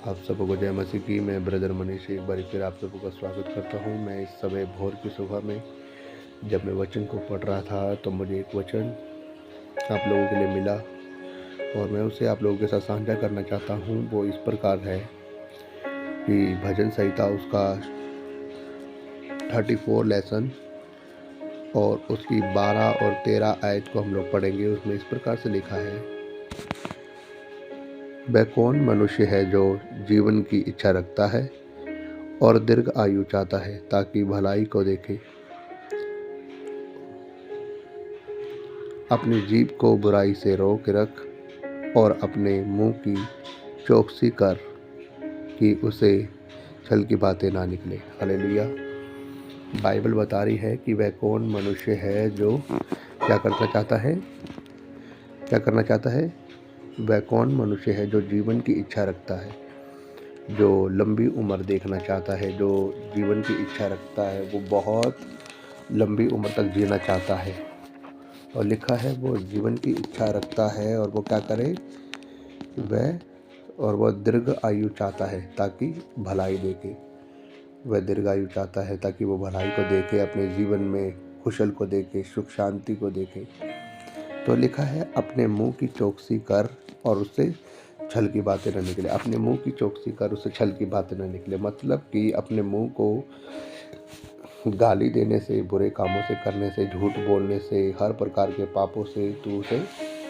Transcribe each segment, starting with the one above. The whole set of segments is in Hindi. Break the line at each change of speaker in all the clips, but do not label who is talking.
आप सबको जय मसीह की। मैं ब्रदर मनीष एक बार फिर आप सबको का स्वागत करता हूं। मैं इस समय भोर की सुबह में जब मैं वचन को पढ़ रहा था तो मुझे एक वचन आप लोगों के लिए मिला और मैं उसे आप लोगों के साथ साझा करना चाहता हूं। वो इस प्रकार है कि भजन संहिता उसका 34 लेसन और उसकी 12 और 13 आयत को हम लोग पढ़ेंगे। उसमें इस प्रकार से लिखा है, वह कौन मनुष्य है जो जीवन की इच्छा रखता है और दीर्घ आयु चाहता है ताकि भलाई को देखे। अपनी जीभ को बुराई से रोक रख और अपने मुंह की चौकसी कर कि उसे छल की बातें ना निकले। हालेलुया। बाइबल बता रही है कि वह कौन मनुष्य है जो क्या करना चाहता है। वह कौन मनुष्य है जो जीवन की इच्छा रखता है, जो लंबी उम्र देखना चाहता है, जो जीवन की इच्छा रखता है, वो बहुत लंबी उम्र तक जीना चाहता है। और लिखा है वो जीवन की इच्छा रखता है और वो क्या करे, वह दीर्घ आयु चाहता है ताकि भलाई देखे। वह दीर्घ आयु चाहता है ताकि वो भलाई को देखे, अपने जीवन में कुशल को देखे, सुख शांति को देखे। तो लिखा है अपने मुंह की चौकसी कर और उससे छल की बातें न निकले। अपने मुंह की चौकसी कर, उससे छल की बातें न निकले। मतलब कि अपने मुंह को गाली देने से, बुरे कामों से करने से, झूठ बोलने से, हर प्रकार के पापों से तू उसे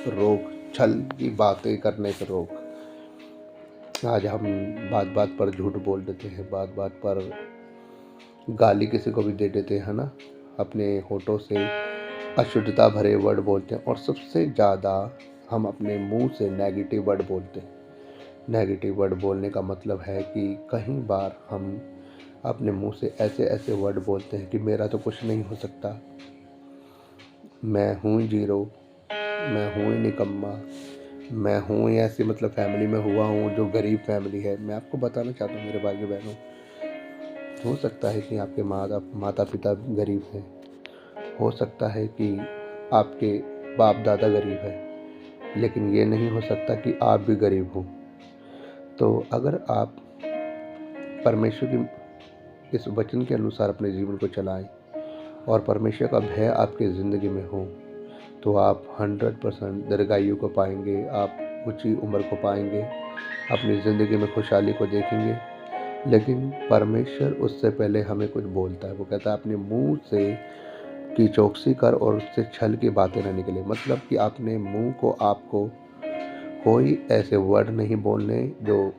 रोक। छल की बातें करने से रोक। आज हम बात बात पर झूठ बोल देते हैं, बात बात पर गाली किसी को भी दे देते हैं ना। अपने होठों से अशुद्धता भरे वर्ड बोलते हैं और सबसे ज़्यादा हम अपने मुंह से नेगेटिव वर्ड बोलते हैं। नेगेटिव वर्ड बोलने का मतलब है कि कई बार हम अपने मुंह से ऐसे ऐसे वर्ड बोलते हैं कि मेरा तो कुछ नहीं हो सकता, मैं हूँ जीरो, मैं हूँ निकम्मा, मैं हूँ ऐसी मतलब फैमिली में हुआ हूँ जो गरीब फैमिली है। मैं आपको बताना चाहता हूँ मेरे भाइयों बहनों, हो सकता है कि आपके माता पिता गरीब हैं, हो सकता है कि आपके बाप दादा गरीब है, लेकिन ये नहीं हो सकता कि आप भी गरीब हो। तो अगर आप परमेश्वर की इस वचन के अनुसार अपने जीवन को चलाएं और परमेश्वर का भय आपकी ज़िंदगी में हो तो आप 100% दीर्घायु को पाएंगे, आप ऊंची उम्र को पाएंगे, अपनी ज़िंदगी में खुशहाली को देखेंगे। लेकिन परमेश्वर उससे पहले हमें कुछ बोलता है। वो कहता है अपने मुंह से की चौकसी कर और उससे छल की बातें न निकले। मतलब कि अपने मुंह को आपको कोई ऐसे वर्ड नहीं बोलने जो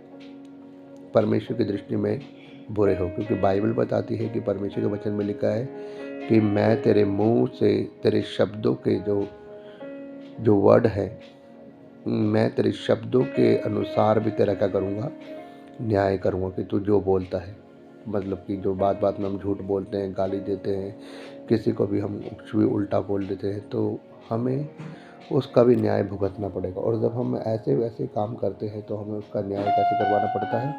परमेश्वर की दृष्टि में बुरे हो, क्योंकि बाइबल बताती है कि परमेश्वर के वचन में लिखा है कि मैं तेरे मुंह से तेरे शब्दों के जो वर्ड है, मैं तेरे शब्दों के अनुसार भी तेरा क्या करूँगा, न्याय करूँगा कि तू जो बोलता है। मतलब कि जो बात बात में हम झूठ बोलते हैं, गाली देते हैं, किसी को भी हम कुछ भी उल्टा बोल देते हैं, तो हमें उसका भी न्याय भुगतना पड़ेगा। और जब हम ऐसे वैसे काम करते हैं तो हमें उसका न्याय कैसे करवाना पड़ता है,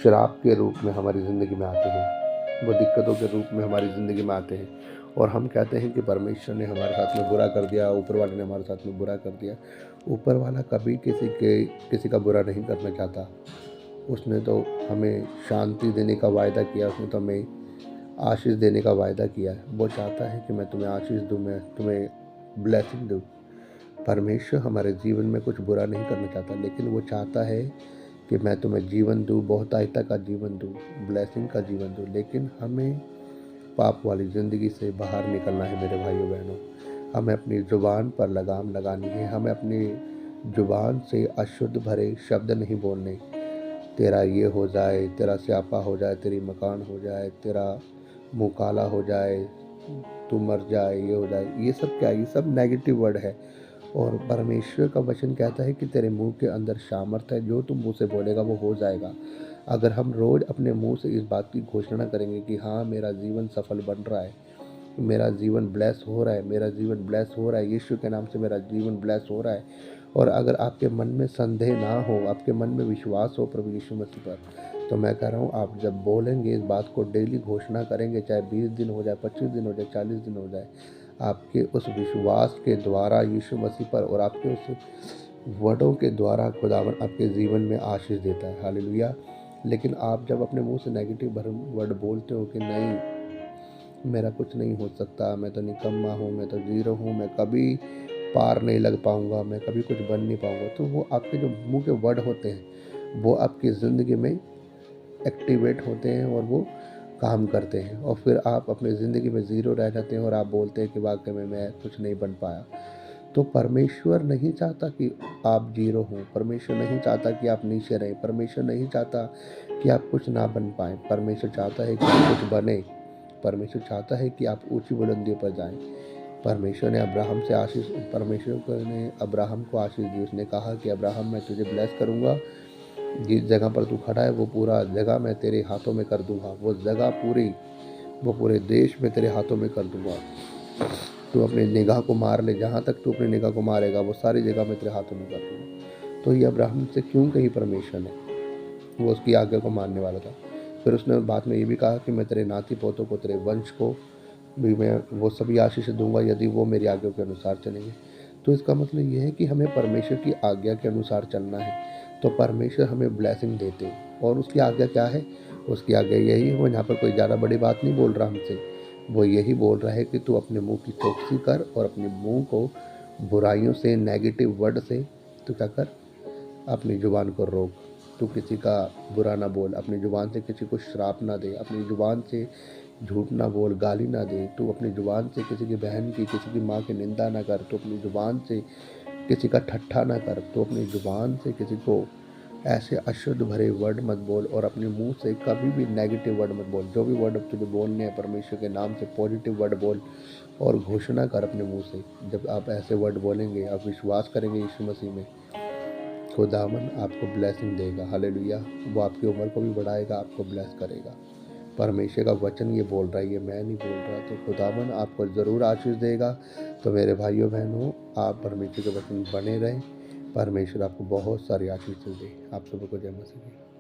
शराब के रूप में हमारी ज़िंदगी में आते हैं, वो दिक्कतों के रूप में हमारी ज़िंदगी में आते हैं। और हम कहते हैं कि परमेश्वर ने हमारे साथ में बुरा कर दिया, ऊपर वाले ने हमारे साथ में बुरा कर दिया। ऊपर वाला कभी किसी का बुरा नहीं करना चाहता। उसने तो हमें शांति देने का वायदा किया, उसने तो हमें आशीष देने का वायदा किया है। वो चाहता है कि मैं तुम्हें आशीष दूँ, मैं तुम्हें ब्लेसिंग दूँ। परमेश्वर हमारे जीवन में कुछ बुरा नहीं करना चाहता, लेकिन वो चाहता है कि मैं तुम्हें जीवन दूँ, बहुतायता का जीवन दूँ, ब्लेसिंग का जीवन दूँ। लेकिन हमें पाप वाली ज़िंदगी से बाहर निकलना है मेरे भाइयों बहनों। हमें अपनी ज़ुबान पर लगाम लगानी है। हमें अपनी ज़ुबान से अशुद्ध भरे शब्द नहीं बोलने। तेरा ये हो जाए, तेरा स्यापा हो जाए, तेरी मकान हो जाए, तेरा मुँह काला हो जाए, तू मर जाए, ये हो जाए, ये सब क्या, ये सब नेगेटिव वर्ड है। और परमेश्वर का वचन कहता है कि तेरे मुंह के अंदर सामर्थ्य है, जो तुम मुंह से बोलेगा वो हो जाएगा। अगर हम रोज़ अपने मुंह से इस बात की घोषणा करेंगे कि हाँ मेरा जीवन सफल बन रहा है, मेरा जीवन ब्लेस हो रहा है, मेरा जीवन ब्लेस हो रहा है, यीशु के नाम से मेरा जीवन ब्लेस हो रहा है। और अगर आपके मन में संदेह ना हो, आपके मन में विश्वास हो प्रभु यीशु मसीह पर, तो मैं कह रहा हूँ आप जब बोलेंगे, इस बात को डेली घोषणा करेंगे, चाहे 20 दिन हो जाए, 25 दिन हो जाए, 40 दिन हो जाए, आपके उस विश्वास के द्वारा यीशु मसीह पर और आपके उस वर्डों के द्वारा खुदावन आपके जीवन में आशीष देता है। हालेलुया। लेकिन आप जब अपने मुंह से नेगेटिव वर्ड बोलते हो कि नहीं, मेरा कुछ नहीं हो सकता, मैं तो निकम्मा हूँ, मैं तो जीरो हूँ, मैं कभी पार नहीं लग पाऊंगा, मैं कभी कुछ बन नहीं पाऊंगा, तो वो आपके जो मुंह के वर्ड होते हैं वो आपकी ज़िंदगी में एक्टिवेट होते हैं और वो काम करते हैं, और फिर आप अपनी ज़िंदगी में ज़ीरो रह जाते हैं और आप बोलते हैं कि वाकई में मैं कुछ नहीं बन पाया। तो परमेश्वर नहीं चाहता कि आप जीरो हों, परमेश्वर नहीं चाहता कि आप नीचे रहें, परमेश्वर नहीं चाहता कि आप कुछ ना बन पाएँ, परमेश्वर चाहता है कि आप कुछ बने, परमेश्वर चाहता है कि आप ऊँची बुलंदियों पर जाएँ। परमेश्वर ने अब्राहम को आशीष दी। उसने कहा कि अब्राहम, मैं तुझे ब्लेस करूँगा, जिस जगह पर तू खड़ा है वो पूरा जगह मैं तेरे हाथों में कर दूँगा, वो पूरे देश में तेरे हाथों में कर दूँगा। तू अपनी निगाह को मार ले, जहाँ तक तू अपनी निगाह को मारेगा वो सारी जगह मैं तेरे हाथों में कर दूँगा। तो ये अब्राहम से क्यों कही परमेश्वर ने? वो उसकी आज्ञा को मानने वाला था। फिर उसने बाद में ये भी कहा कि मैं तेरे नाती पोतों को, तेरे वंश को भी मैं वो सभी आशीष दूंगा यदि वो मेरी आज्ञा के अनुसार चलेंगे। तो इसका मतलब ये है कि हमें परमेश्वर की आज्ञा के अनुसार चलना है, तो परमेश्वर हमें ब्लेसिंग देते हैं। और उसकी आज्ञा क्या है? उसकी आज्ञा यही है, वो यहाँ पर कोई ज़्यादा बड़ी बात नहीं बोल रहा हमसे, वो यही बोल रहा है कि तू अपने मुंह की चौकसी कर और अपने मुंह को बुराइयों से, नेगेटिव वर्ड से तू क्या कर, अपनी ज़ुबान को रोक। तू किसी का बुरा ना बोल, अपनी ज़ुबान से किसी को श्राप ना दे, अपनी ज़ुबान से झूठ ना बोल, गाली ना दे। तू अपनी ज़ुबान से किसी की बहन की, किसी की माँ की निंदा ना कर। तू अपनी ज़ुबान से किसी का ठट्ठा ना कर। तू अपनी ज़ुबान से किसी को ऐसे अशुद्ध भरे वर्ड मत बोल, और अपने मुंह से कभी भी नेगेटिव वर्ड मत बोल। जो भी वर्ड अब तुझे बोलने हैं परमेश्वर के नाम से पॉजिटिव वर्ड बोल और घोषणा कर अपने मुंह से। जब आप ऐसे वर्ड बोलेंगे, आप विश्वास करेंगे यीशु मसीह में, खुदावन आपको ब्लेसिंग देगा। हालेलुया। वो आपकी उम्र को भी बढ़ाएगा, आपको ब्लेस करेगा। परमेश्वर का वचन ये बोल रहा है, ये मैं नहीं बोल रहा। तो खुदावन आपको ज़रूर आशीष देगा। तो मेरे भाइयों बहनों, आप परमेश्वर के वचन बने रहें। परमेश्वर आपको बहुत सारी आशीष दे। आप सबको जय मसीह।